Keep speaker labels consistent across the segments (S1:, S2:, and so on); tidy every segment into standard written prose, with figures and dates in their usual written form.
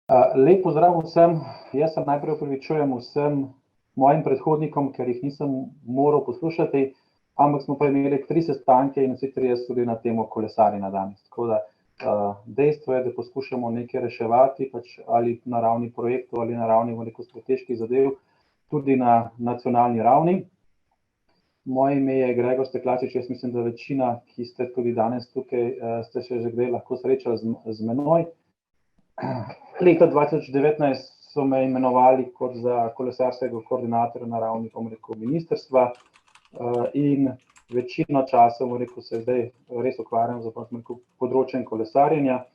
S1: Lep pozdrav vsem. Jaz se najprej opravičujem vsem mojim predhodnikom, ker jih nisem moral poslušati, ampak smo pa imeli 3 sestanke in vsi 3 tudi na temo kolesarjenja danes. Tako da dejstvo je, da poskušamo nekaj reševati, pač ali na ravni projektov ali na ravni strateških zadev, tudi na nacionalni ravni. Moje ime je Gregor Steklačič, jaz mislim, da večina, ki ste tudi danes tukaj, ste se že kdaj lahko srečali z menoj. Leta 2019 so me imenovali kot za kolesarskega koordinatorja na ravni ministrstva in večino časa se zdaj res ukvarjam z področjem kolesarjenja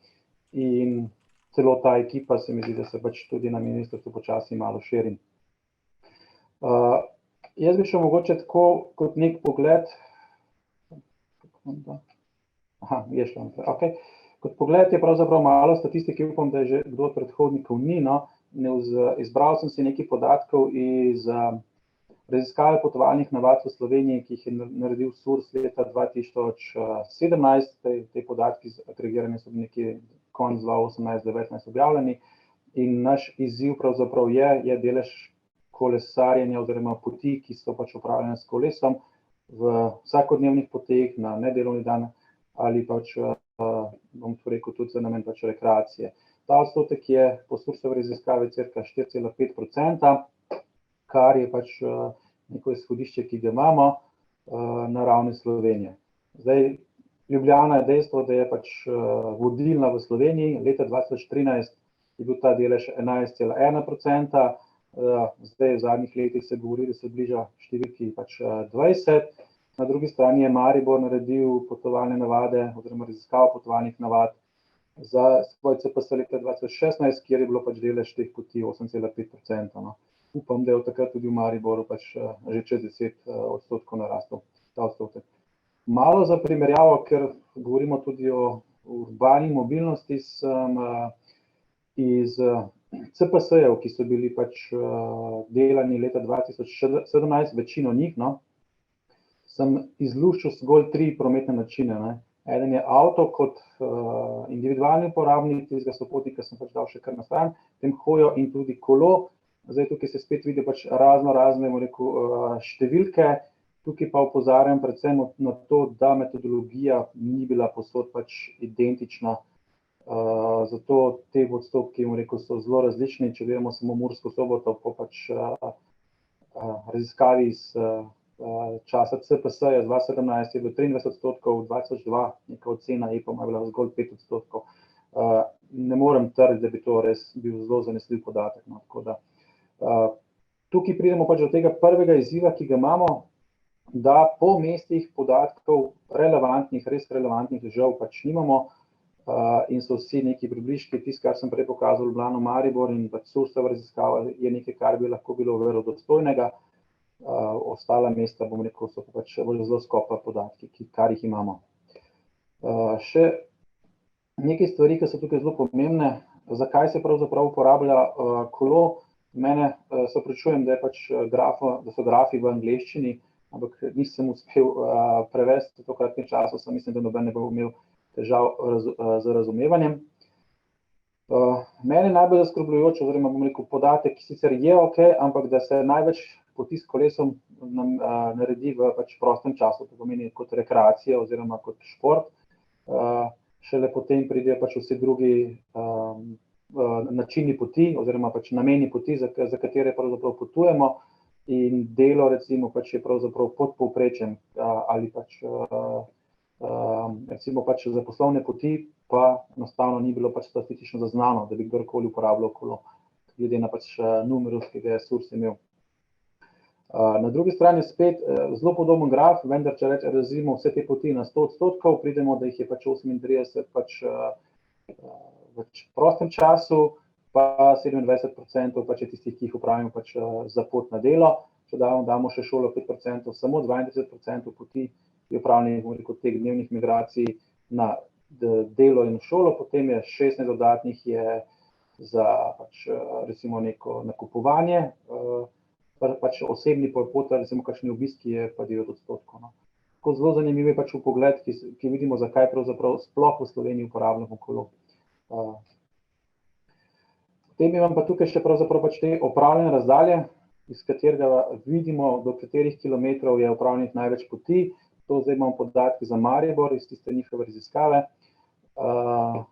S1: in celo ta ekipa se mi zdi, da se pač tudi na ministrstvu počasi malo širi. Jaz bi šel mogoče tako kot nek pogled. Je šlo naprej, okej. Kot pogled je pravzaprav malo statistike, upam, da je že kdo od predhodnikov ni, no. Izbral sem si nekaj podatkov iz raziskave potovalnih navad v Sloveniji, ki jih je naredil SURS leta 2017. Te podatki agregirani so nekje konec 2018-2019 objavljeni in naš izziv pravzaprav je delež kolesarjenja oziroma poti, ki so pač upravljene s kolesom v vsakodnevnih poteh na nedelovni dan ali pač bom to rekel tudi za namen pač rekreacije. Ta odstotek je po SURS-ovi raziskavi cirka 4,5%, kar je pač neko izhodišče, ki ga imamo na ravni Slovenije. Zdaj, Ljubljana je dejstvo, da je pač vodilna v Sloveniji, leta 2013 je bil ta delež 11,1%, zdaj v zadnjih letih se govori, da se bliža številki pač 20%. Na drugi strani je Maribor naredil potovalne navade oziroma raziskavo potovalnih navad za svoj CPS leta 2016, kjer je bilo pač delež teh poti 8,5%. No. Upam, da je od takrat tudi v Mariboru pač že čez 10% narastel ta odstotek. Malo za primerjavo, ker govorimo tudi o urbani mobilnosti, sem iz CPS-jev, ki so bili pač delani leta 2017, večino njih, no, sem izluščil zgolj 3 prometne načine. Ne. Eden je avto kot individualni uporabnik, tistega sopotnika sem pač dal še kar na stran, potem hojo in tudi kolo. Zdaj tukaj se spet vidi pač razne številke, tukaj pa opozarjam predvsem na to, da metodologija ni bila povsod pač identična. Zato te odstotki so zelo različni, če gledamo samo Mursko Soboto, po pač raziskavi iz časa CPS-ja z 2017 je bilo 23%, 2002 neka ocena EPA-ma je bila zgolj 5%. Ne morem trditi, da bi to res bil zelo zanesljiv podatek. No, tako da, tukaj pridemo pač do tega prvega izziva, ki ga imamo, da po mestih podatkov relevantnih, res relevantnih žal pač nimamo in so vsi neki približki, tisto, kar sem prej pokazal, Ljubljano, Maribor in pač SURS-ova raziskava je nekaj, kar bi lahko bilo verodostojnega. Ostala mesta, bom rekel, so pač zelo skopa podatki, kar jih imamo. Še nekaj stvari, ki so tukaj zelo pomembne, zakaj se pravzaprav uporablja kolo. Mene se opravičujem, da so grafi v angleščini, ampak nisem uspel prevesti v tokratnem času, mislim, da noben ne bo imel težav z razumevanjem. Mene najbolj zaskrbljujoč, oziroma bom rekel podatek, ki sicer je okej, ampak da se največ poti s kolesom naredi v pač prostem času, to pomeni kot rekreacija oziroma kot šport. Šele potem pridejo pač vsi drugi načini poti oziroma pač nameni poti, za katere pravzaprav potujemo, in delo recimo pač je pravzaprav pod povprečjem ali pač recimo pač za poslovne poti pa enostavno ni bilo pač statistično zaznano, da bi kdorkoli uporabljal kolo, glede na pač numerus, ki ga je SURS imel. Na drugi strani spet zelo podoben graf, vendar če razdelimo vse te poti na 100%, pridemo, da jih je pač 38 pač v prostem času, pa 27% pač je tistih, ki jih upravimo pač za pot na delo. Če damo še šolo 5%, samo 22% poti je upravljenih, bom rekel, teh dnevnih migracij na delo in šolo, potem je 16 dodatnih je za pač recimo neko nakupovanje, pač osebni pot, recimo kakšni obiski je pa 9%. No. Tako zelo zanimiv je pač vpogled, ki vidimo, zakaj pravzaprav sploh v Sloveniji uporabljamo kolo. Potem imam pa tukaj še pravzaprav pač te opravljene razdalje, iz katerega vidimo, do katerih kilometrov je opravljenih največ poti. To zdaj imamo podatki za Maribor iz tiste njihove raziskave.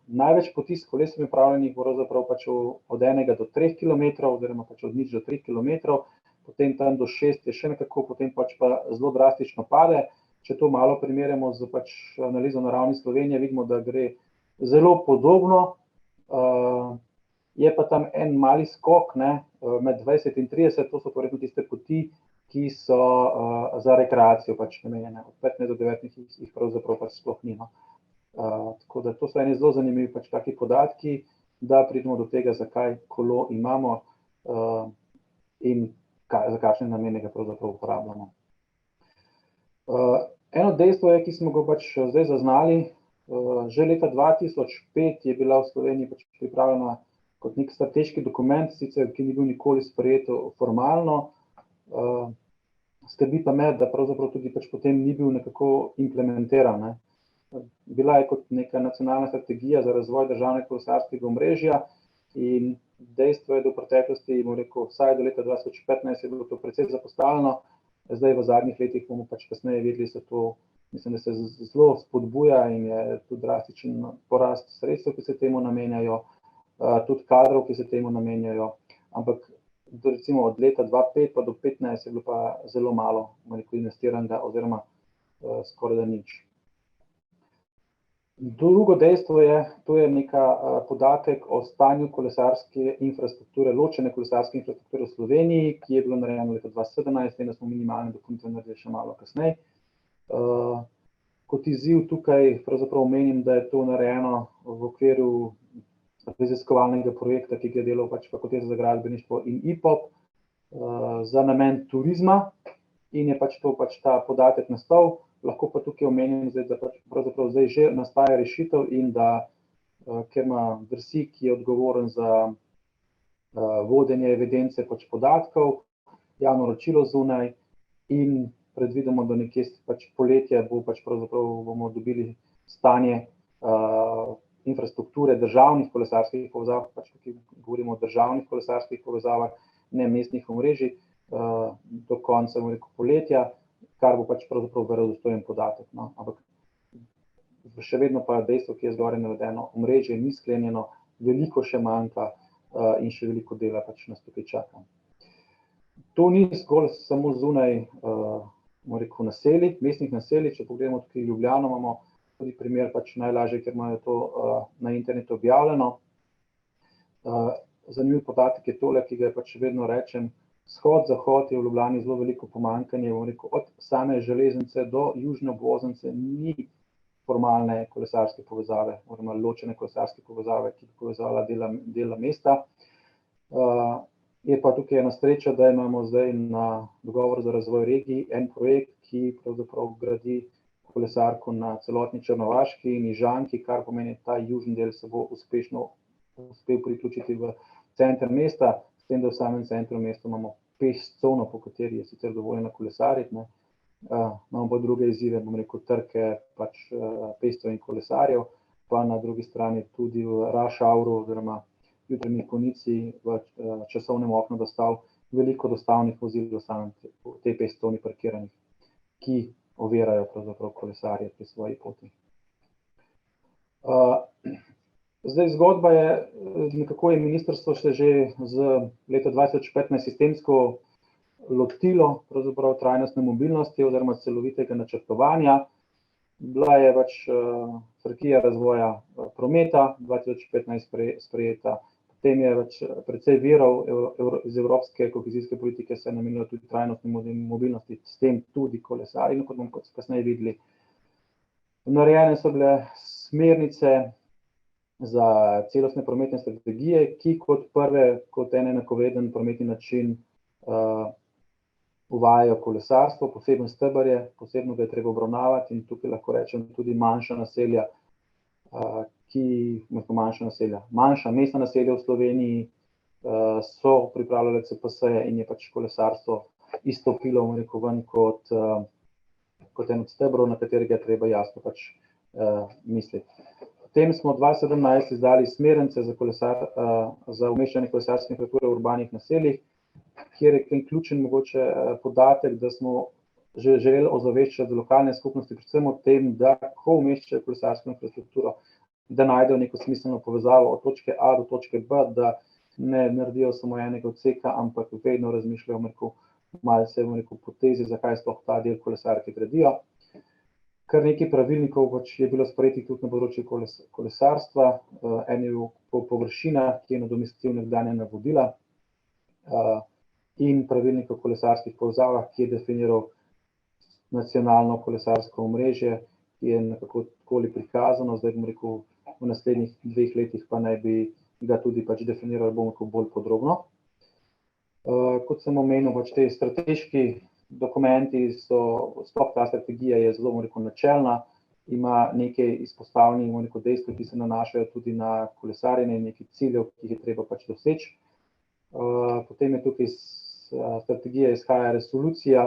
S1: Največ poti s kolesom je opravljenih pravzaprav pač od 1 do 3 kilometrov, oziroma pač od 0 do 3 kilometrov, potem tam do 6 je še nekako, potem pač pa zelo drastično pade. Če to malo primerjamo z pač analizo na ravni Slovenije, vidimo, da gre zelo podobno. Je pa tam en mali skok, ne, med 20 in 30, to so torej tiste poti, ki so za rekreacijo pač namenjene. Od 15 do 19 jih pravzaprav pač sploh ni. Tako da to so eni zelo zanimivi pač taki podatki, da pridemo do tega, zakaj kolo imamo in za kakšne namene ga pravzaprav uporabljamo. Eno dejstvo je, ki smo ga pač zdaj zaznali, že leta 2005 je bila v Sloveniji pač pripravljena kot nek strateški dokument, sicer ki ni bil nikoli sprejet formalno, skrbi pa me, da pravzaprav tudi pač potem ni bil nekako implementiran, ne. Bila je kot neka nacionalna strategija za razvoj državnega kolesarskega omrežja in dejstvo je, da v preteklosti, bom rekel, vsaj do leta 2015 je bilo to precej zapostavljeno, zdaj v zadnjih letih bomo pač kasneje videli, da to, mislim, da se zelo spodbuja in je tudi drastičen porast sredstev, ki se temu namenjajo, tudi kadrov, ki se temu namenjajo, ampak recimo od leta 2005 pa do 2015 je bilo pa zelo malo, bom rekel, investiranega oziroma skoraj da nič. Drugo dejstvo je, to je neka podatek o stanju kolesarske infrastrukture, ločene kolesarske infrastrukture v Sloveniji, ki je bilo narejeno leta 2017, in da smo minimalne dokumente naredili še malo kasneje. Kot izziv tukaj pravzaprav omenim, da je to narejeno v okviru raziskovalnega projekta, ki ga je delal pač Fakulteta za gradbeništvo in IPOP za namen turizma in je pač to pač ta podatek nastal. Lahko pa tukaj omenim, da pravzaprav zdaj že nastaja rešitev in da, ker ima DRSI, ki je odgovoren za vodenje evidence pač podatkov, javno naročilo zunaj in predvidimo, da nekje pač poletje bo pač pravzaprav bomo dobili stanje infrastrukture državnih kolesarskih povezav, pač tukaj govorimo o državnih kolesarskih povezavah, ne mestnih omrežij, do konca, bom rekel, poletja, kar bo pač pravzaprav verodostojen podatek, no, ampak še vedno pa dejstvo, ki je zgoraj navedeno, omrežje ni sklenjeno, veliko še manjka in še veliko dela pač nas tukaj čaka. To ni zgolj samo zunaj, bom rekel, naselij, mestnih naselij, če pogledamo tukaj Ljubljano, imamo tudi primer pač najlažje, ker imajo to na internetu objavljeno. Zanimiv podatek je tole, ki ga pač vedno rečem, vzhod-zahod je v Ljubljani zelo veliko pomanjkanje, bom rekel, od same železnice do južne obvoznice ni formalne kolesarske povezave, oziroma ločene kolesarske povezave, ki bi povezala dela mesta. Je pa tukaj ena sreča, da imamo zdaj na dogovor za razvoj regij en projekt, ki pravzaprav gradi kolesarko na celotni Črnovaški in Ižanki, kar pomeni, ta južni del se bo uspešno uspel priključiti v center mesta, s tem, da v samem centru mesta imamo peš cono, po kateri je sicer dovoljeno kolesariti, ne. Imamo pa druge izzive, bom rekel, trke pač pešcev in kolesarjev, pa na drugi strani tudi v rush houru oziroma jutranji konici v časovnem oknu dostav veliko dostavnih vozil v samem tej peš coni parkiranih, ki ovirajo pravzaprav kolesarje pri svoji poti. Zdaj, zgodba je, nekako je ministrstvo se že z leta 2015 sistemsko lotilo pravzaprav trajnostne mobilnosti oziroma celovitega načrtovanja. Bila je pač strategija razvoja prometa 2015 sprejeta, potem je pač precej virov iz evropske kohezijske politike se namenilo tudi trajnostni mobilnosti, s tem tudi kolesarji, kot bomo kasneje videli. Narejene so bile smernice za celostne prometne strategije, ki kot prve, kot en enakovreden prometni način uvajajo kolesarstvo, poseben steber je, posebno ga je treba obravnavati in tukaj lahko rečem tudi manjša naselja, manjša mestna naselja v Sloveniji so pripravljale CPS-je in je pač kolesarstvo izstopilo, bom rekel, ven kot en od stebrov, na katerega je treba jasno pač misliti. Potem smo 2017 izdali smernice za umeščanje kolesarske infrastrukture v urbanih naseljih, kjer je ključen mogoče podatek, da smo želeli ozaveščati lokalne skupnosti predvsem o tem, da ko umeščajo kolesarsko infrastrukturo, da najdejo neko smiselno povezavo od točke A do točke B, da ne naredijo samo enega odseka, ampak vedno razmišljajo malce potezi, zakaj sploh ta del kolesarke gradijo. Kar nekaj pravilnikov je bilo sprejetih tudi na področju kolesarstva, en je po površinah, ki je nadomestil nekdanja navodila, in pravilnik o kolesarskih povezavah, ki je definiral nacionalno kolesarsko omrežje, ki je nekako takoli prikazano, zdaj bom rekel, v naslednjih 2 letih pa naj bi ga tudi definirali bolj podrobno. Kot sem omenil, te strateški dokumenti sploh ta strategija je zelo, načelna, ima nekaj izpostavljenih, dejstev, ki se nanašajo tudi na kolesarjenje, nekaj ciljev, ki jih je treba doseči. Potem je tukaj strategija izhaja resolucija,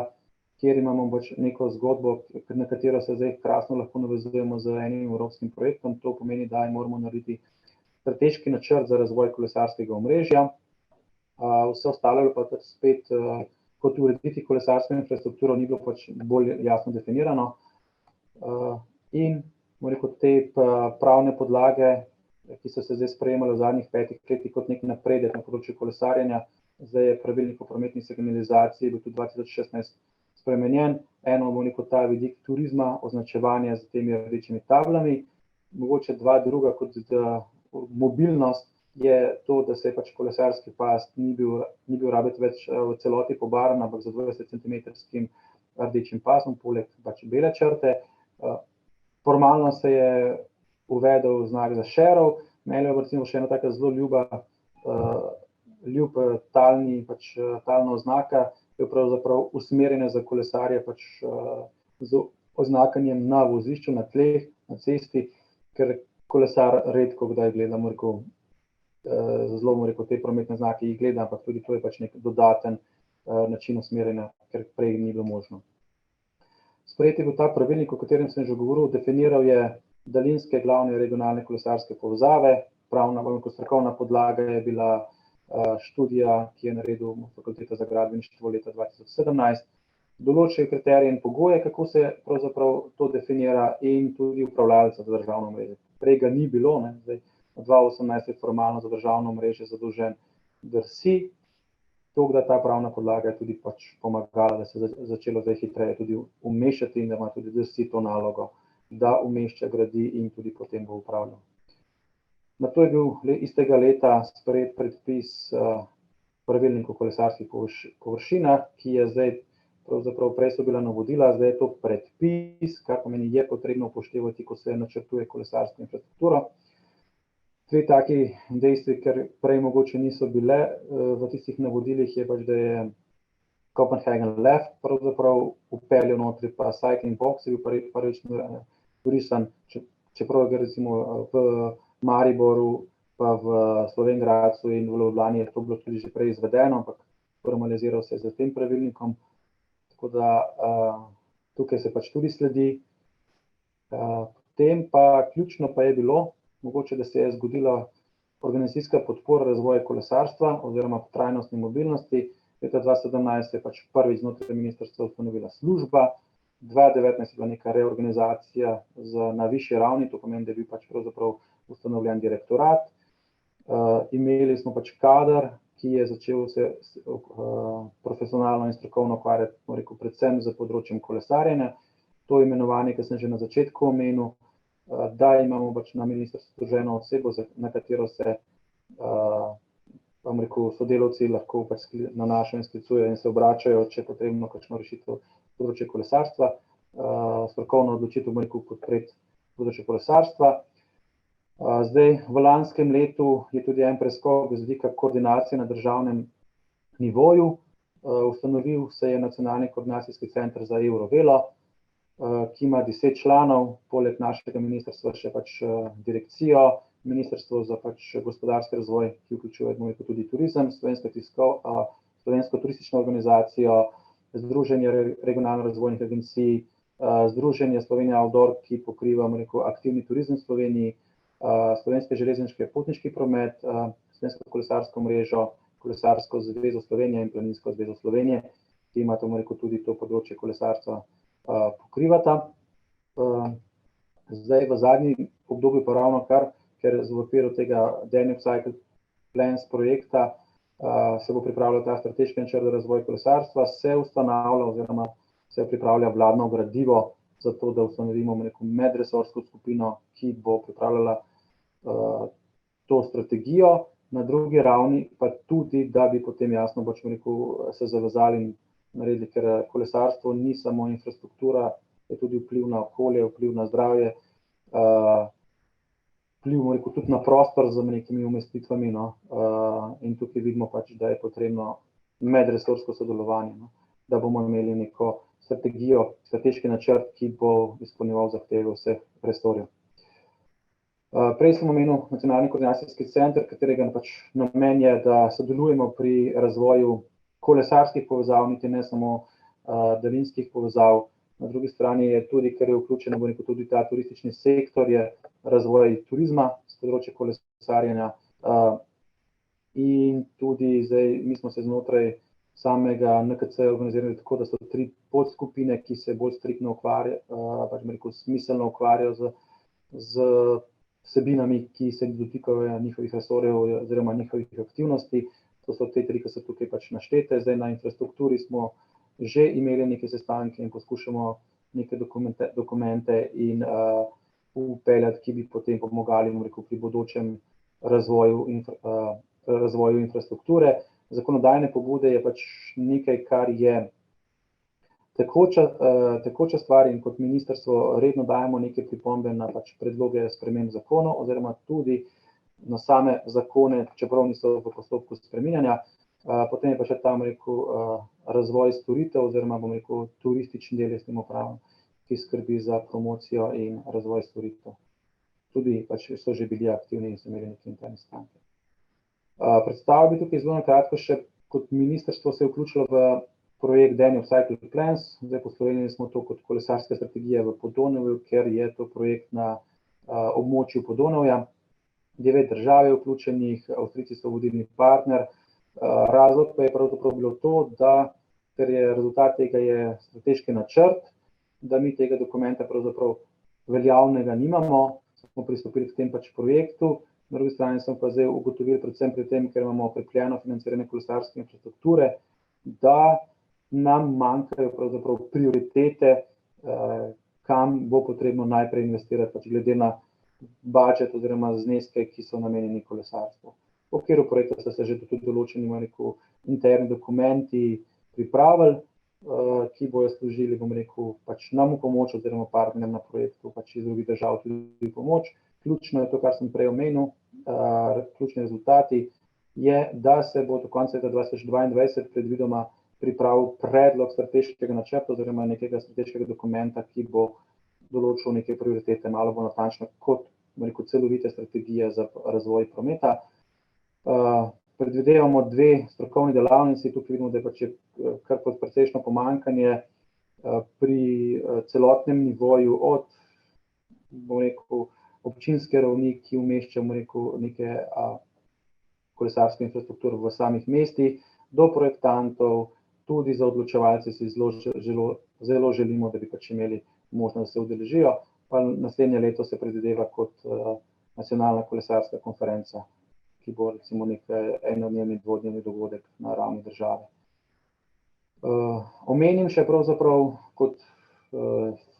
S1: kjer imamo neko zgodbo, na katero se zdaj krasno lahko navezujemo z enim evropskim projektom. To pomeni, da moramo narediti strateški načrt za razvoj kolesarskega omrežja. Vse ostalo pa spet, kot urediti kolesarsko infrastrukturo, ni bilo bolj jasno definirano. In te pravne podlage, ki so se zdaj sprejemale v zadnjih 5 letih kot nek napredek na področju kolesarjenja, zdaj je pravilnik o prometni signalizaciji bil tudi 2016 spremenjen. Eno ta vidik turizma, označevanje z temi rdečimi tablami, mogoče 2 druga kot mobilnost, je to, da se je kolesarski pas ni bil rabiti več v celoti pobaran, ampak z 20 centimetrskim rdečim pasom, poleg bele črte. Formalno se je uvedel znak za šerov, meni je recimo še ena taka zelo ljub talna oznaka, je pravzaprav usmerjena za kolesarje z oznakanjem na vozišču, na tleh, na cesti, ker kolesar redko kdaj gleda, zelo te prometne znake jih gleda, ampak tudi to je nek dodaten način usmerjanja, ker prej ni bilo možno. Sprejeti je bil ta pravilnik, o katerem sem že govoril, definiral je daljinske glavne regionalne kolesarske povezave, strokovna podlaga je bila študija, ki je naredil Fakulteta za gradbeništvo leta 2017, določil kriterije in pogoje, kako se pravzaprav to definira, in tudi upravljavca za državno omrežje. Prej ga ni bilo, zdaj 2018 je formalno za državno omrežje zadolžen DRSI, tako da ta pravna podlaga je tudi pomagala, da se je začelo zdaj hitreje tudi umeščati in da ima tudi DRSI to nalogo, da umešča, gradi in tudi potem bo upravljal. Nato je bil istega leta sprejet predpis pravilnik o kolesarskih površinah, ki je zdaj, pravzaprav prej so bila navodila, zdaj je to predpis, kar pomeni, je potrebno upoštevati, ko se načrtuje kolesarsko infrastrukturo. 2 taki dejstvi, ker prej mogoče niso bile v tistih navodilih, je da je Copenhagen Left pravzaprav upeljal notri, pa Cycling Box je bil prvič vrisan, čeprav je recimo v Mariboru, pa v Slovenj Gradcu in v Ljubljani je to bilo tudi že prej izvedeno, ampak formaliziral se je z tem pravilnikom, tako da tukaj se tudi sledi. Potem pa ključno pa je bilo, mogoče, da se je zgodila organizacijska podpora razvoja kolesarstva oziroma trajnostne mobilnosti. Leta 2017 je prvič znotraj ministrstva ustanovila služba, 2019 je bila neka reorganizacija na višji ravni, to pomeni, da je bil pravzaprav ustanovljen direktorat. Imeli smo kader, ki je začel se profesionalno in strokovno ukvarjati, predvsem z področjem kolesarjenja. To imenovanje, ki sem že na začetku omenil, da imamo na ministrstvu združeno osebo, na katero se sodelavci lahko nanašajo in sklicujejo in se obračajo, če je potrebno kakšno rešitev področje kolesarstva, strokovno odločitev podpreti področje kolesarstva. Zdaj, v lanskem letu je tudi en preskok z vidika koordinacije na državnem nivoju. Ustanovil se je Nacionalni koordinacijski center za Eurovelo, ki ima 10 članov, poleg našega ministrstva še direkcijo, Ministrstvo za gospodarski razvoj, ki vključuje tudi turizem, Slovensko turistično organizacijo, Združenje regionalno razvojnih agencij, Združenje Slovenija Outdoor, ki pokriva aktivni turizem v Sloveniji, Slovenske železniške potniški promet, Slovensko kolesarsko mrežo, Kolesarsko zvezo Slovenije in Planinsko zvezo Slovenije, ki imata tudi to področje kolesarstva pokrivata. Zdaj v zadnjem obdobju pa ravno kar, ker v okviru tega Danube Cycle Plans projekta se bo pripravljal ta strateški načrt za razvoj kolesarstva, se ustanavlja oziroma se pripravlja vladno gradivo za to, da ustanovimo medresorsko skupino, ki bo pripravljala to strategijo, na drugi ravni pa tudi, da bi potem jasno se zavezali in naredili, ker kolesarstvo ni samo infrastruktura, je tudi vpliv na okolje, vpliv na zdravje, vpliv tudi na prostor z nekimi umestitvami, in tukaj vidimo da je potrebno medresorsko sodelovanje, da bomo imeli neko strategijo, strateški načrt, ki bo izpolnjeval zahteve vseh resorjev. Prej sem omenil Nacionalni koordinacijski center, katerega namen je, da sodelujemo pri razvoju kolesarskih povezav, niti ne samo daljinskih povezav. Na drugi strani je tudi, ker je vključen tudi ta turistični sektor, je razvoj turizma s področja kolesarjenja. In tudi zdaj, mi smo se znotraj samega NKC organizirali tako, da so 3 podskupine, ki se bolj striktno ukvarjajo, smiselno ukvarjajo z vsebinami, ki se dotikajo njihovih resorjev oziroma njihovih aktivnosti. To so te 3, ki so tukaj naštete. Zdaj na infrastrukturi smo že imeli neke sestanke in poskušamo neke dokumente in upeljati, ki bi potem pomagali pri bodočem razvoju infrastrukture. Zakonodajne pobude je nekaj, kar je tekoča stvar in kot ministrstvo redno dajemo neke pripombe na predloge sprememb zakonov oziroma tudi na same zakone, čeprav niso v postopku spreminjanja. Potem je pa še tam razvoj storitev oziroma turistični del s tem upravljen, ki skrbi za promocijo in razvoj storitev. Tudi so že bili aktivni in so imeli neke interne stanke. Predstavil bi tukaj zelo na kratko še, kot ministrstvo se je vključilo v projekt Danube Cycle Plans. Zdaj poslovili smo to kot kolesarska strategija v Podonavju, ker je to projekt na območju Podonavja. 9 držav je vključenih, Avstrijci so vodilni partner. Razlog pa je pravzaprav bilo to, da ker je rezultat tega je strateški načrt, da mi tega dokumenta pravzaprav veljavnega nimamo, smo pristopili k tem projektu. Na drugi strani smo pa zdaj ugotovili, predvsem pri tem, ker imamo okrepljeno financiranje kolesarske infrastrukture, da nam manjkajo pravzaprav prioritete, kam bo potrebno najprej investirati, glede na budžet oziroma zneske, ki so namenjeni kolesarstvu. V okviru projekta so se že tudi določeni interni dokumenti pripravili, ki bojo služili, nam v pomoč oziroma partnerjem na projektu, iz drugih držav tudi pomoč. Ključno je to, kar sem prej omenil, ključni rezultati je, da se bo do konca leta 2022 predvidoma pripravil predlog strateškega načrta oziroma nekega strateškega dokumenta, ki bo določil neke prioritete, malo bolj natančno kot celovite strategije za razvoj prometa. Predvidevamo 2 strokovni delavnici, tukaj vidimo, da je kar precejšnjo pomanjkanje pri celotnem nivoju od občinske ravni, ki umešča neke kolesarske infrastrukture v samih mestih, do projektantov, tudi za odločevalce si zelo želimo, da bi imeli možnost, da se udeležijo. Pa naslednje leto se predvideva kot nacionalna kolesarska konferenca, ki bo recimo nekaj enodnevni, dvodnevni dogodek na ravni države. Omenim še pravzaprav kot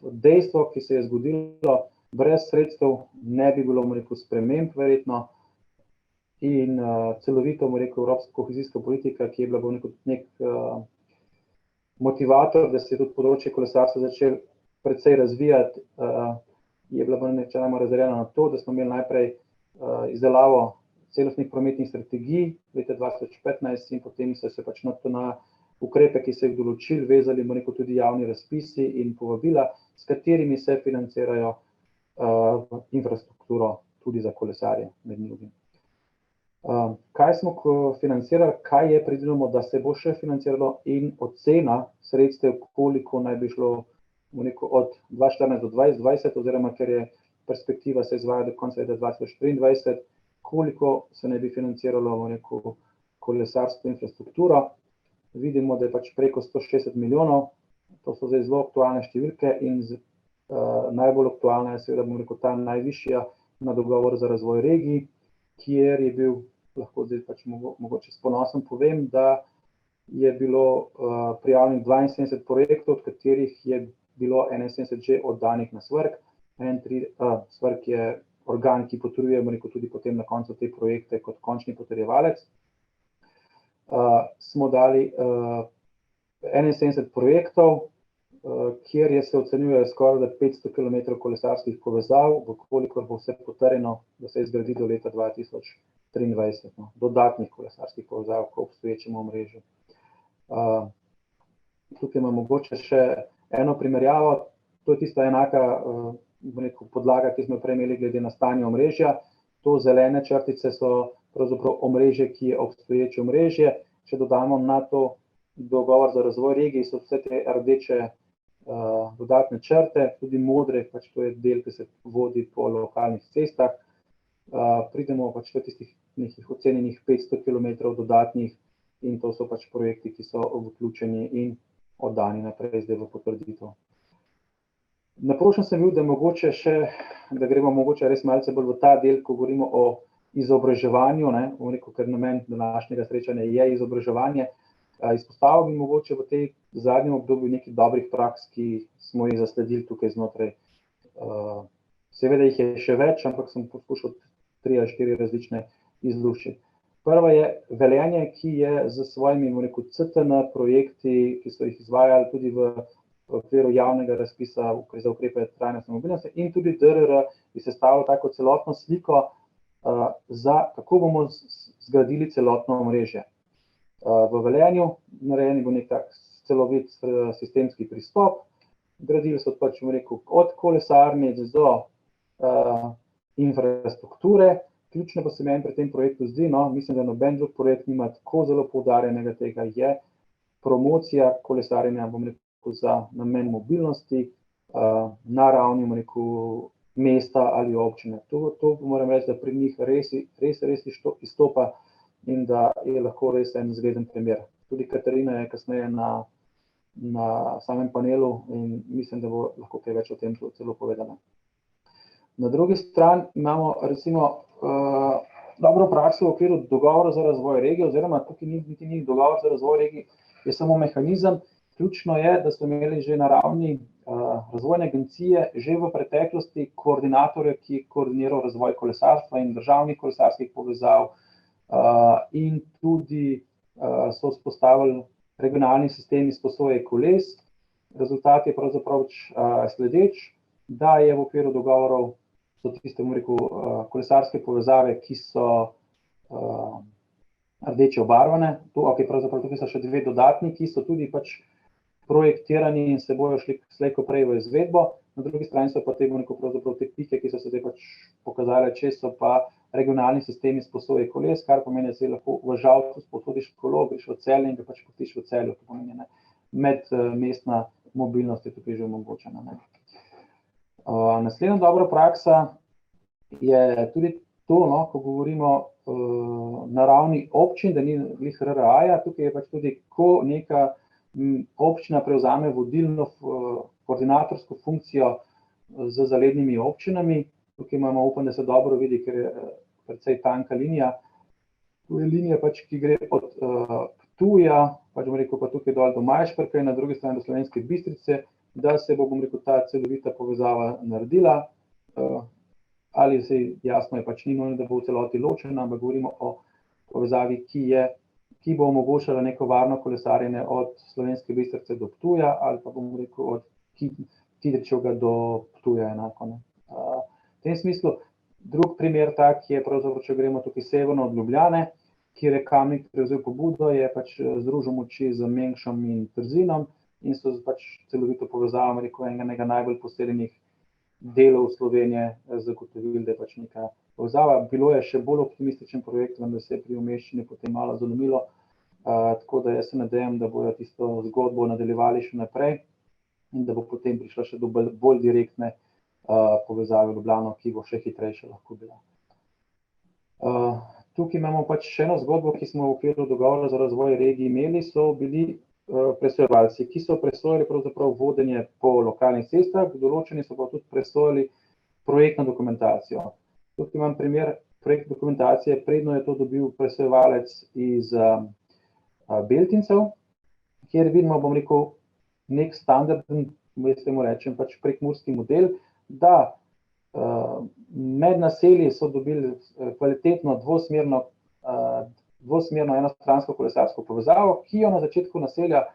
S1: dejstvo, ki se je zgodilo, brez sredstev ne bi bilo sprememb verjetno in celovito evropska kohezijska politika, ki je bila nek motivator, da se je tudi področje kolesarstva začelo precej razvijati, je bila načeloma razdeljena na to, da smo imeli najprej izdelavo celostnih prometnih strategij leta 2015 in potem so se na ukrepe, ki se jih določili, vezali tudi javni razpisi in povabila, s katerimi se financirajo infrastrukturo tudi za kolesarje med drugim. Kaj smo financirali, kaj je predvideno, da se bo še financiralo in ocena sredstev, koliko naj bi šlo od 2014 do 2020, oziroma ker je perspektiva se izvaja do konca leta 2023, koliko se ne bi financiralo v neko kolesarsko infrastrukturo. Vidimo, da je pač preko 160 milijonov, to so zdaj zelo aktualne številke in najbolj aktualna je seveda, bom rekel, ta najvišja na dogovor za razvoj regij, kjer je bil, lahko zdaj pač mogoče s ponosom povem, da je bilo prijavljenih 72 projektov, od katerih je bilo 71 že oddanih na SVRK. SVRK je organ, ki potrjuje, bom rekel, tudi potem na koncu te projekte kot končni potrjevalec. Smo dali 71 projektov, kjer se ocenjuje skoraj 500 km kolesarskih povezav, kolikor bo vse potrjeno, da se izgradi do leta 2023, dodatnih kolesarskih povezav k obstoječemu omrežju. Tukaj imam mogoče še eno primerjavo, to je tista enaka podlaga, ki smo prej imeli glede na stanje omrežja. To zelene črtice so pravzaprav omrežje, ki je obstoječe omrežje. Če dodamo na to dogovor za razvoj regij, so vse te rdeče dodatne črte, tudi modre, pač to je del, ki se vodi po lokalnih cestah. Pridemo pač do tistih nekih ocenjenih 500 km dodatnih in to so pač projekti, ki so vključeni in oddani naprej zdaj v potrditev. Naprošen sem bil, da mogoče še, da gremo mogoče res malce bolj v ta del, ko govorimo o izobraževanju, ker namen današnjega srečanja je izobraževanje. Izpostavil bi mogoče v tej zadnjem obdobju nekaj dobrih praks, ki smo jih zasledili tukaj znotraj. Seveda jih je še več, ampak sem poskušal 3 ali 4 različne izluščiti. Prva je Velenje, ki je z svojimi CTN projekti, ki so jih izvajali tudi v okviru javnega razpisa za ukrepe trajnostne mobilnosti in tudi DRR, ki se sestavlja tako celotno sliko, kako bomo zgradili celotno omrežje. V Velenju narejen bo nek tak celovit sistemski pristop, gradili so pač, od kolesarnic do infrastrukture. Ključno pa se meni pri tem projektu zdi, mislim, da noben drug projekt nima tako zelo poudarjenega tega, je promocija kolesarjenja, za namen mobilnosti na ravni, mesta ali občine. To moram reči, da pri njih res izstopa in da je lahko res en zgleden primer. Tudi Katarina je kasneje na samem panelu in mislim, da bo lahko kaj več o tem celo povedala. Na drugi strani imamo recimo dobro prakso v okviru dogovora za razvoj regij, oziroma tukaj niti ni dogovor za razvoj regij, je samo mehanizem. Ključno je, da so imeli že na ravni razvojne agencije že v preteklosti koordinatorje, ki je koordiniral razvoj kolesarstva in državnih kolesarskih povezav in tudi so vzpostavili regionalni sistem izposoje koles. Rezultat je pravzaprav sledeč, da je v okviru dogovorov so tiste, kolesarske povezave, ki so rdeče obarvane. Pravzaprav tukaj so še 2 dodatni, ki so tudi pač projektirani in se bojo šli slej ko prej v izvedbo. Na drugi strani so pa te pike, ki so se zdaj pač pokazale, če so pa regionalni sistemi izposoje koles, kar pomeni, da se lahko v Žalcu sposodiš kolo, greš v Celje in ga pač pustiš v Celju. To pomeni, medmestna mobilnost je tukaj že omogočena. Naslednja dobra praksa je tudi to, ko govorimo na ravni občin, da ni glih RRA-ja, tukaj je pač tudi, ko neka občina prevzame vodilno koordinatorsko funkcijo z zalednimi občinami. Tukaj imamo, upam, da se dobro vidi, ker je precej tanka linija. To je linija, ki gre od Ptuja, pa tukaj dol do Majšperka in na drugi strani do Slovenske Bistrice, da se bo, ta celovita povezava naredila. Ali jasno je ni nujno, da bo v celoti ločena, ampak govorimo o povezavi, ki bo omogočala neko varno kolesarjenje od Slovenske Bistrice do Ptuja ali pa od Kidričevega do Ptuja enako. V tem smislu, drug primer tak je pravzaprav, če gremo tukaj severno od Ljubljane, kjer je Kamnik prevzel pobudo, je združil moči z Mengšom in Trzinom in so celovito povezavo enega najbolj poseljenih delov Slovenije zagotovili, da je neka povezava. Bilo je še bolj optimističen projekt, vendar se je pri umeščanju potem malo zalomilo, tako da jaz se nadejam, da bodo tisto zgodbo nadaljevali še naprej in da bo potem prišla še do bolj direktne povezave v Ljubljano, ki bo še hitrejša lahko bila. Tukaj imamo pač še eno zgodbo, ki smo v okviru dogovora za razvoj regij imeli, so bili presojevalci, ki so presojali pravzaprav vodenje po lokalnih cestah, določeni so pa tudi presojali projektno dokumentacijo. Tukaj imam primer projektne dokumentacije, predno je to dobil presojevalec iz Beltincev, kjer vidimo, bom rekel, nek standarden, jaz temu rečem, pač prekmurski model, da med naselji so dobili kvalitetno dvosmerno enostransko kolesarsko povezavo, ki jo na začetku naselja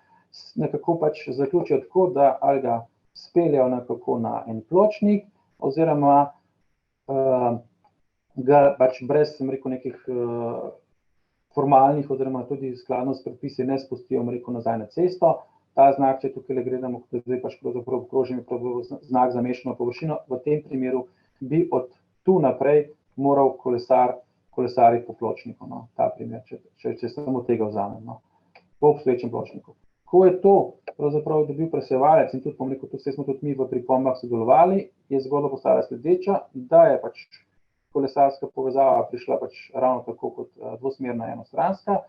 S1: nekako pač zaključijo tako, da ali ga speljajo nekako na en pločnik, oziroma ga pač brez, sem rekel, nekih formalnih oziroma tudi skladno s predpisi ne spustijo, nazaj na cesto. Ta znak, če tukaj gledamo, da zdaj pač pravzaprav obkrožen znak za mešano površino, v tem primeru bi od tu naprej moral kolesariti po pločniku, no, ta primer, če samo tega vzamem, no, po obstoječem pločniku. Ko je to pravzaprav dobil presojevalec in tudi, bom rekel, tudi smo tudi mi v pripombah sodelovali, je zgodba postala sledeča, da je pač kolesarska povezava prišla pač ravno tako kot dvosmerna enostranska.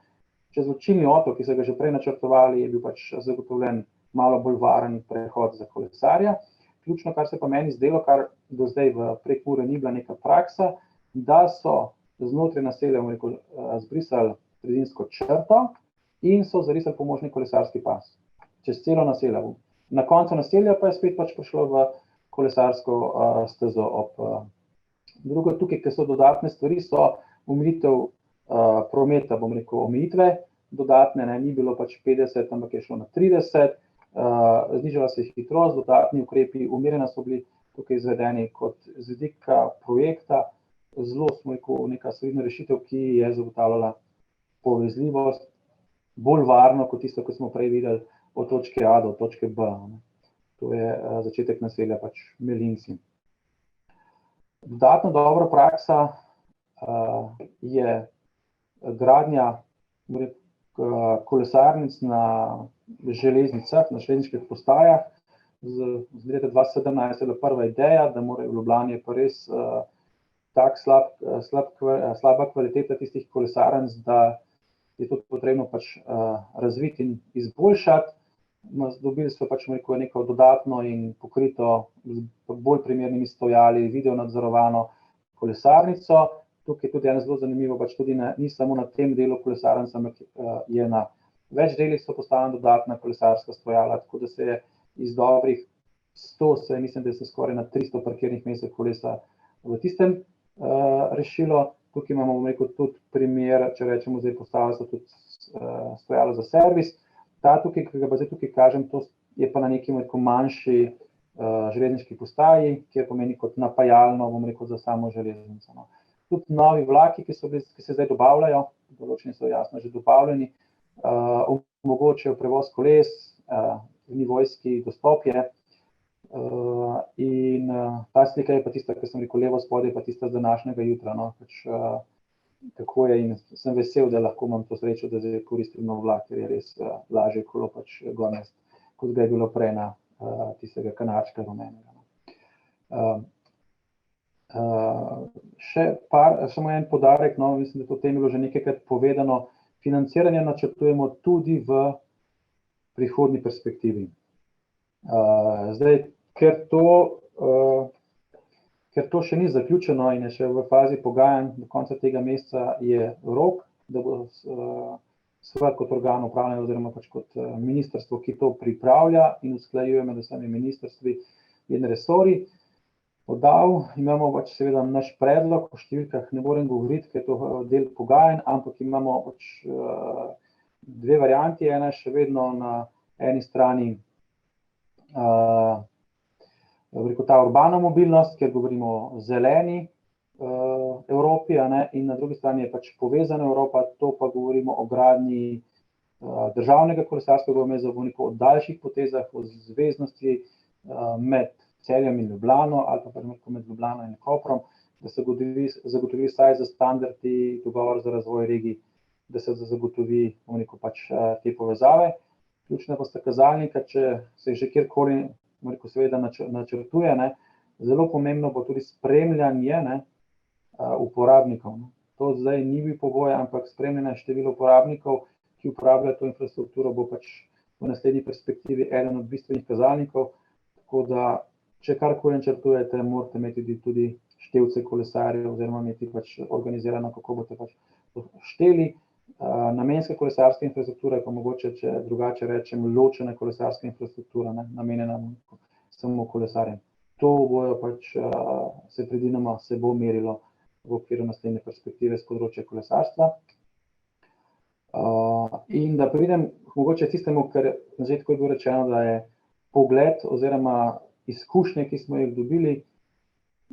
S1: Čez Ločilni otok, ki so ga že prej načrtovali, je bil pač zagotovljen malo bolj varen prehod za kolesarja. Ključno, kar se pa meni zdelo, kar do zdaj v Prekmurju ni bila neka praksa, da so znotraj naselja, bom rekel, zbrisali sredinsko črto in so zarisali pomožni kolesarski pas čez celo naselje. Na koncu naselja pa je spet pač prišlo v kolesarsko stezo ob drugo. Tukaj, ker so dodatne stvari, so omejitev prometa, bom rekel, omejitve dodatne, ni bilo pač 50, ampak je šlo na 30, znižala se je hitrost, dodatni ukrepi, umirjena so bili tukaj izvedeni kot z vidika projekta, zelo smo rekel, neka solidna rešitev, ki je zagotavljala povezljivost bolj varno kot tisto, ko smo prej videli od točke A do točke B. To je začetek naselja pač Melinci. Dodatno dobra praksa je gradnja kolesarnic na železnicah, na železniških postajah. Z leta 2017 je bila prva ideja, da morajo v Ljubljani pa res slaba kvaliteta tistih kolesarnic, da je to potrebno pač razviti in izboljšati. Dobili so pač neko dodatno in pokrito z bolj primernimi stojali, video nadzorovano kolesarnico. Tukaj je tudi eno zelo zanimivo, pač tudi ni samo na tem delu kolesarnic, ampak je na več delih so postavljena dodatna kolesarska stojala, tako da se je iz dobrih 100, mislim, da se skoraj na 300 parkirnih mestih kolesa v tistem rešilo. Tukaj imamo, bom rekel, tudi primer, če rečemo, zdaj postavlja se tudi stojalo za servis. Ta tukaj, ki ga pa zdaj tukaj kažem, to je pa na neki manjši železniški postaji, kjer pomeni kot napajalno, bom rekel, za samo železnico, no. Tudi novi vlaki, ki se zdaj dobavljajo, določeni so jasno že dobavljeni, omogočajo prevoz koles, nivojski dostop je. In ta slika je pa tista, ki sem rekel, levo spodaj, pa tista z današnjega jutra, no, pač kako je, in sem vesel, da lahko imam to srečo, da zdaj koristim nov vlak, ker je res lažje kolo pač gonest, kot ga je bilo prej na tistega kanarčka rumenega. Samo en poudarek, no, mislim, da to tem je bilo že nekajkrat povedano, financiranje načrtujemo tudi v prihodnji perspektivi. Zdaj, ker to še ni zaključeno in je še v fazi pogajanj, do konca tega meseca je rok, da bo SVRK kot organ upravljanja oziroma pač kot ministrstvo, ki to pripravlja in usklajuje med vsemi ministrstvi in resorji, podal. Imamo pač seveda naš predlog, o številkah ne morem govoriti, ker je to del pogajanj, ampak imamo pač dve varianti. Ena je še vedno na eni strani ta urbana mobilnost, kjer govorimo o zeleni Evropi, in na drugi strani je pač povezana Evropa, to pa govorimo o gradnji državnega kolesarskega omrežja, o daljših potezah, o zveznosti med Celjem in Ljubljano ali pa med Ljubljano in Koprom, da se zagotovi vsaj za standardi dogovor za razvoj regij, da se zagotovi pač te povezave. Ključna pa sta kazalnika, če se že kjerkoli seveda načrtuje, Zelo pomembno bo tudi spremljanje, ne, uporabnikov. Ne. To zdaj ni bil pogoj, ampak spremljanje števila uporabnikov, ki uporabljajo to infrastrukturo, bo pač v naslednji perspektivi eden od bistvenih kazalnikov. Tako da, če karkoli načrtujete, morate imeti tudi števce kolesarjev oziroma imeti pač organizirano, kako boste pač šteli. Namenska kolesarska infrastruktura je pa mogoče, če drugače rečem, ločena kolesarska infrastruktura, ne, namenjena samo kolesarjem. To bojo pač se predvidoma se bo merilo v okviru naslednje perspektive z področja kolesarstva. In da pridem mogoče tistemu, ker na začetku je bilo rečeno, da je pogled oziroma izkušnje, ki smo jih dobili,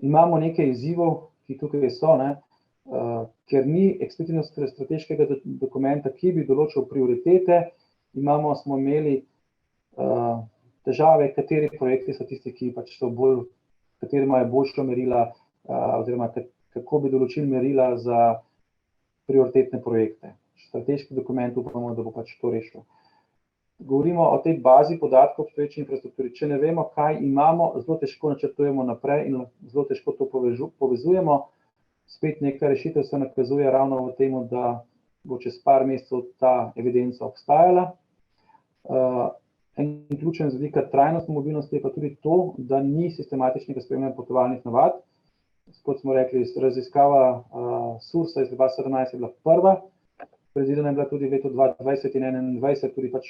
S1: imamo nekaj izzivov, ki tukaj so, ne, ker ni eksplicitno strateškega dokumenta, ki bi določil prioritete, smo imeli težave, kateri projekti so tisti, ki pač so bolj, kateri imajo boljša merila, oziroma kako bi določili merila za prioritetne projekte. Strateški dokument upamo, da bo pač to rešil. Govorimo o tej bazi podatkov obstoječi infrastrukturi. Če ne vemo, kaj imamo, zelo težko načrtujemo naprej in zelo težko to povezujemo. Spet neka rešitev se nakazuje ravno v tem, da bo čez par mesecev ta evidenca obstajala. En ključen z vidika trajnostne mobilnosti je pa tudi to, da ni sistematičnega spremljanja potovalnih navad. Kot smo rekli, raziskava SURS-a iz 2017 je bila prva, predvidena je bila tudi v letu 2020 in 2021 tudi pač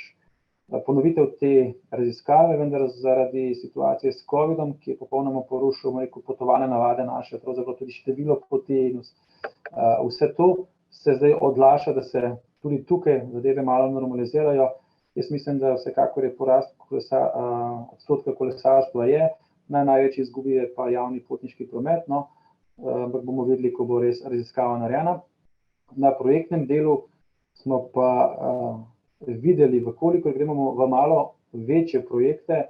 S1: ponovitev te raziskave, vendar zaradi situacije s COVID-om, ki je popolnoma porušil potovalne navade naše, pravzaprav tudi število poti in vse to se zdaj odlaša, da se tudi tukaj zadeve malo normalizirajo. Jaz mislim, da vsekakor je porast odstotka kolesarstva je, največji izgubi je pa javni potniški promet, no, ampak bomo videli, ko bo res raziskava narejena. Na projektnem delu smo pa videli, koliko gremo v malo večje projekte,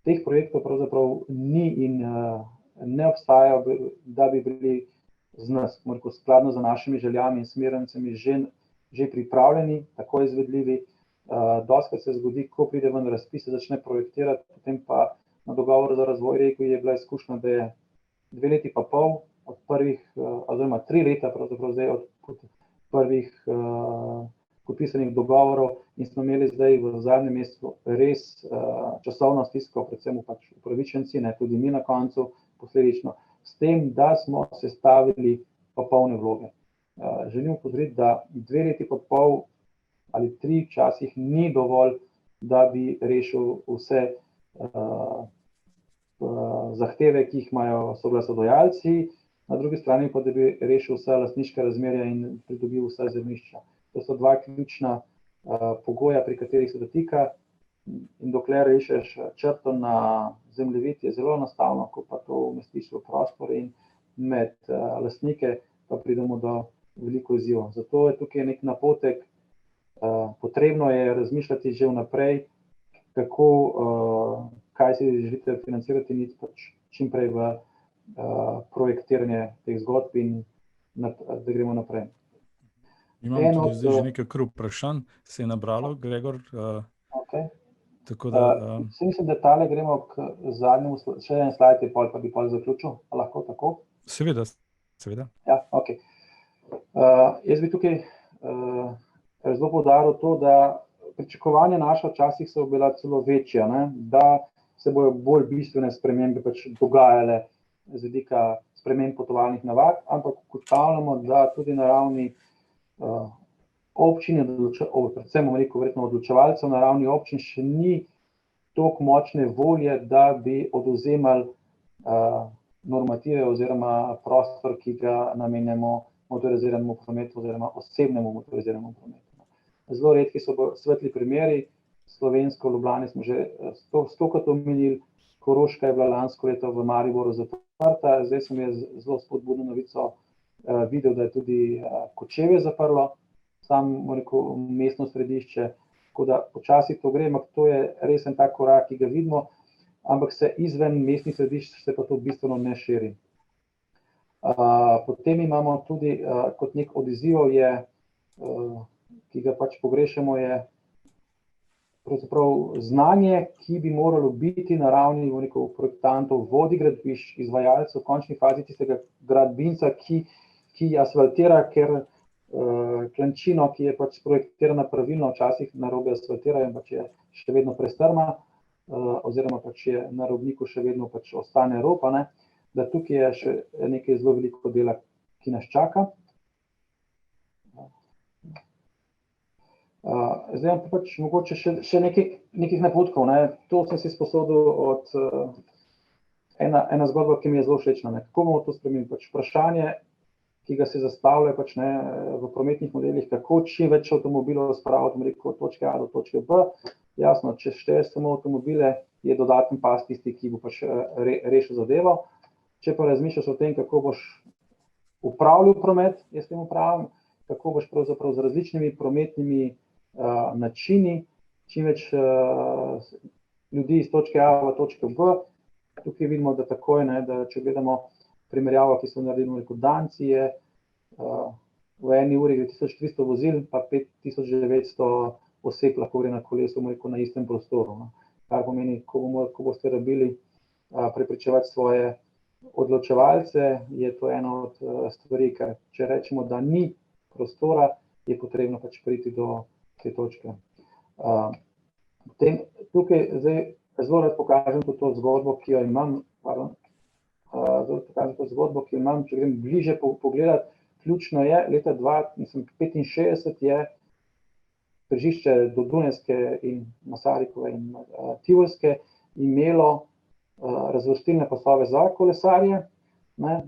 S1: teh projektov pravzaprav ni in ne obstajajo, da bi bili skladno z našimi željami in smernicami že pripravljeni, tako izvedljivi. Dostikrat se zgodi, ko pride ven razpis, se začne projektirati, potem pa na dogovor za razvoj regije je bila izkušnja, da je 2 leti pa pol od prvih, oziroma 3 leta pravzaprav zdaj od prvih podpisanih dogovorov in smo imeli zdaj v zadnjem mesecu res časovno stisko, predvsem pač upravičenci, ne tudi mi na koncu posledično, s tem, da smo sestavili popolne vloge. Želim opozoriti, da 2 leti pa pol ali 3 včasih ni dovolj, da bi rešil vse zahteve, ki jih imajo soglasodajalci, na drugi strani pa, da bi rešil vsa lastniška razmerja in pridobil vsa zemljišča. To so 2 ključna pogoja, pri katerih se dotika, in dokler rešeš črto na zemljevid, je zelo enostavno, ko pa to umestiš v prostor in med lastnike, pa pridemo do veliko izzivov. Zato je tukaj nek napotek, potrebno je razmišljati že vnaprej, kako, kaj si želite financirati in iti pač čim prej v projektiranje teh zgodb in da gremo naprej.
S2: Imamo tudi zdaj že nekaj krog vprašanj, se je nabralo, Gregor.
S1: Okay.
S2: Tako da...
S1: Mislim, da tale gremo k zadnjemu, še en slajd je pol, pa bi pol zaključil, a lahko tako?
S2: Seveda.
S1: Ja, ok. Jaz bi tukaj zelo poudaril to, da pričakovanja naša včasih so bila celo večja, ne? Da se bojo bolj bistvene spremembe pač dogajale z vidika sprememb potovalnih navad, ampak ugotavljamo, da tudi na ravni občine, predvsem verjetno odločevalcev na ravni občin še ni toliko močne volje, da bi odvzemali normative oziroma prostor, ki ga namenjamo motoriziranemu prometu oziroma osebnemu motoriziranemu prometu. Zelo redki so svetli primeri, slovensko v Ljubljani smo že stokrat omenili, Koroška je bila lansko leto v Mariboru zaprta, zdaj sem jaz zelo spodbudno novico videl, da je tudi Kočevje zaprlo, samo mestno središče, tako da počasi to gre, ampak to je res en tak korak, ki ga vidimo, ampak se izven mestnih središč se pa to bistveno ne širi. Potem imamo tudi kot nek od izzivov je, ki ga pač pogrešamo, je pravzaprav znanje, ki bi moralo biti na ravni projektantov, vodij gradbišč, izvajalcev, v končni fazi tistega gradbinca, ki asfaltira, ker klančino, ki je pač projektirana pravilno, včasih narobe asfaltira in pač je še vedno prestrma, oziroma pač je na robniku še vedno pač ostane rob, da tukaj je še nekaj zelo veliko dela, ki nas čaka. Zdaj pa pač mogoče še nekih napotkov. To sem si sposodil od ena zgodba, ki mi je zelo všečna. Kako bomo to spremenili? Pač vprašanje, ki ga se zastavlja pač, v prometnih modelih, kako čim več avtomobilov spraviti od točke A do točke B. Jasno, če šteješ samo avtomobile, je dodaten pas tisti, ki bo pač rešil zadevo. Če pa razmišljaš o tem, kako boš upravljal promet, jaz temu pravim, kako boš pravzaprav z različnimi prometnimi načini čim več ljudi iz točke A v točko B. Tukaj vidimo, da takoj, da če gledamo primerjavo, ki so naredili Danci, je v eni uri 1300 vozil, pa 5900 oseb lahko gre na kolesu na istem prostoru. Kar pomeni, ko boste rabili prepričevati svoje odločevalce, je to ena od stvari, ker če rečemo, da ni prostora, je potrebno pač priti do te točke. Tukaj zdaj zelo rad pokažem to zgodbo, ki jo imam, če grem bliže pogledati. Ključno je, leta 1965 je križišče do Dunajske in Masarykove in Tivolske imelo razvrstilne pasove za kolesarje,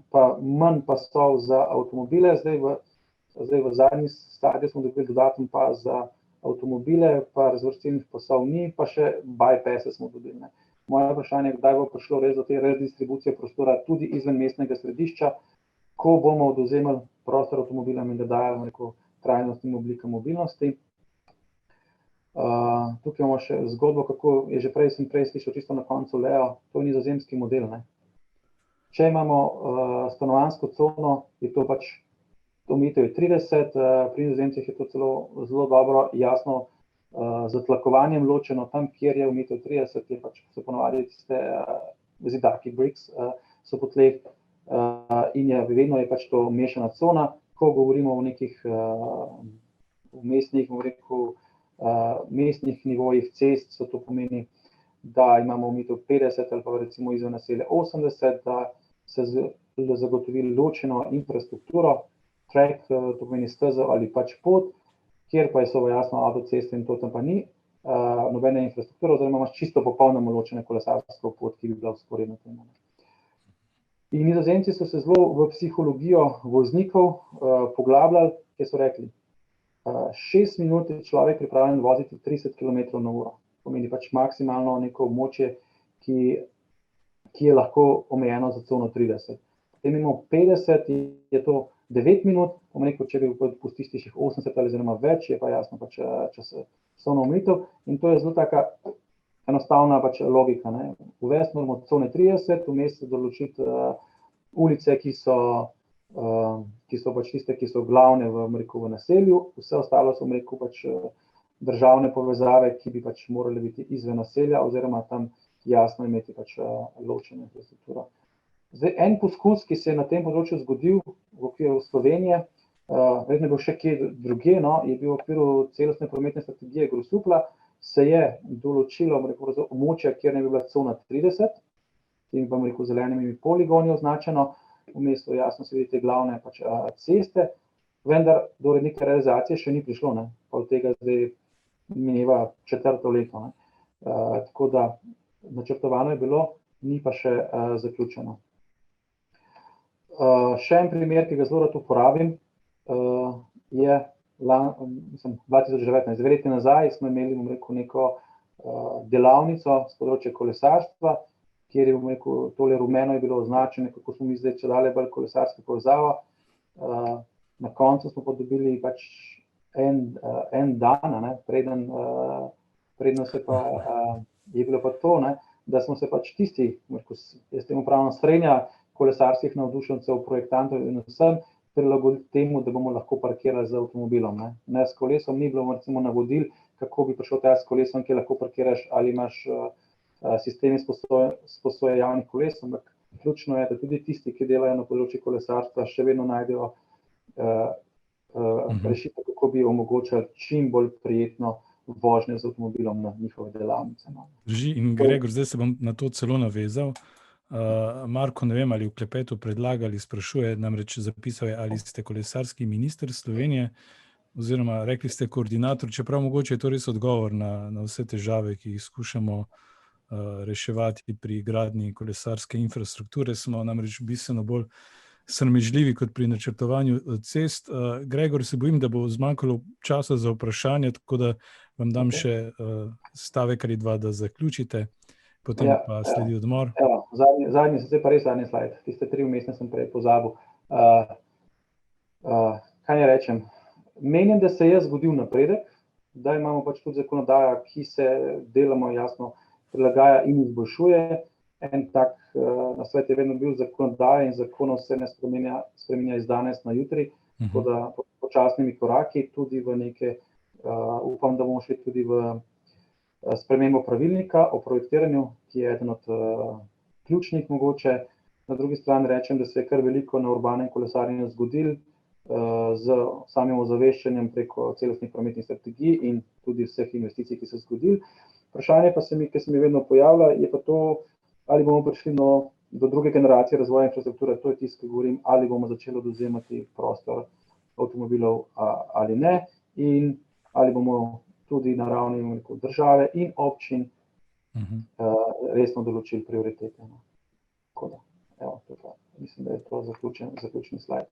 S1: pa manj pasov za avtomobile. Zdaj v zadnji stadiji smo dobili dodaten pas za avtomobile, pa razvrstilnih pasov ni, pa še bypasse smo dobili. Moje vprašanje je, kdaj bo prišlo res do te redistribucije prostora tudi izven mestnega središča, ko bomo odvzemali prostor avtomobilom in ga dajali trajnostnim oblikam mobilnosti. Tukaj imamo še zgodbo, kako je že prej slišal čisto na koncu Leo, to je nizozemski model. Če imamo stanovanjsko cono, je to pač omejitev 30, pri Nizozemcih je to celo zelo dobro, jasno, z tlakovanjem ločeno. Tam, kjer je omejitev 30, je pač so ponavadi tiste zidaki, bricks, so po tleh in vedno je pač to mešana cona. Ko govorimo o nekih mestnih nivojih cest, so to pomeni, da imamo omejitev 50 ali pa recimo izven naselja 80, da se zagotovi ločeno infrastrukturo, track, to pomeni stezo ali pač pot, kjer pa so jasno avtoceste in to tam pa ni nobene infrastrukture, oziroma imaš čisto popolnoma ločene kolesarsko pot, ki bi bila vzporedna temu. In Nizozemci so se zelo v psihologijo voznikov poglabljali, kjer so rekli, 6 minut je človek pripravljen voziti 30 km/h. Pomeni pač maksimalno neko območje, ki je lahko omejeno za cono 30. Potem imamo 50, je to 9 minut, če bi pustiš tistih 80 ali oziroma več, je pa jasno pač časovno omejitev. In to je zelo taka enostavna pač logika. Uvesti moramo cone 30, vmes določiti ulice, ki so pač tiste, ki so glavne v naselju, vse ostalo so pač državne povezave, ki bi pač morale biti izven naselja oziroma tam jasno imeti pač ločeno infrastrukturo. Zdaj, en poskus, ki se je na tem področju zgodil v okviru Slovenije, verjetno je bil še kje drugje, je bil v okviru celostne prometne strategije Grossupla, se je določilo območja, kjer ne bi bila cona 30, in pa zelenimi poligoni označeno, v mestu jasno se vidi te glavne pač ceste, vendar do neke realizacije še ni prišlo, pa od tega zdaj mineva 4. leto. Tako da načrtovano je bilo, ni pa še zaključeno. Še en primer, ki ga zelo rad uporabim, je 2019, 2 leti nazaj smo imeli neko delavnico z področja kolesarstva, kjer je tole rumeno je bilo označeno, kako smo mi zdaj čedalje bolj kolesarska povezava. Na koncu smo pa dobili pač en dan, predno se pa je bilo pa to, da smo se pač tisti, jaz temu pravim srednja kolesarskih navdušencev, projektantov in vsem prilagodili temu, da bomo lahko parkirali z avtomobilom. Ne s kolesom, ni bilo recimo navodil, kako bi prišel ta s kolesom, ki lahko parkiraš, ali imaš sistem izposoje javnih koles, ampak ključno je, da tudi tisti, ki delajo na področju kolesarstva, še vedno najdejo rešitev, kako bi omogočali čim bolj prijetno vožnjo z avtomobilom na njihove delavnice.
S2: Drži, in Gregor, zdaj se bom na to celo navezal. Marko, ne vem, ali v klepetu predlagali, sprašuje, namreč zapisal je, ali ste kolesarski minister Slovenije, oziroma rekli ste koordinator, čeprav mogoče je to res odgovor na vse težave, ki jih skušamo reševati pri gradnji kolesarske infrastrukture, smo namreč bistveno bolj sramežljivi kot pri načrtovanju cest. Gregor, se bojim, da bo zmanjkalo časa za vprašanje, tako da vam dam še stavek ali dva, da zaključite, potem pa sledi odmor.
S1: Zadnji, zdaj pa res zadnji slajd, tiste 3 vmesne sem prej pozabil. Kaj ne rečem? Menim, da se je zgodil napredek, da imamo pač tudi zakonodaja, ki se deloma jasno prilagaja in izboljšuje. En tak nasvet je vedno bil, zakonodaja in zakonov se ne spreminja iz danes na jutri, tako da počasnimi koraki tudi v neke, upam, da bomo šli tudi v spremembo pravilnika o projektiranju, ki je eden od ključnih mogoče. Na drugi strani rečem, da se je kar veliko na urbanem kolesarjenju zgodilo z samim ozaveščanjem preko celostnih prometnih strategij in tudi vseh investicij, ki so zgodili. Vprašanje pa ki se mi vedno pojavlja, je pa to, ali bomo prišli do druge generacije razvoja infrastrukture, to je tisto, ki govorim, ali bomo začeli odvzemati prostor avtomobilov ali ne, in ali bomo tudi na ravni države in občin resno določili prioritete. Tako da, evo, mislim, da je to zaključni slajd.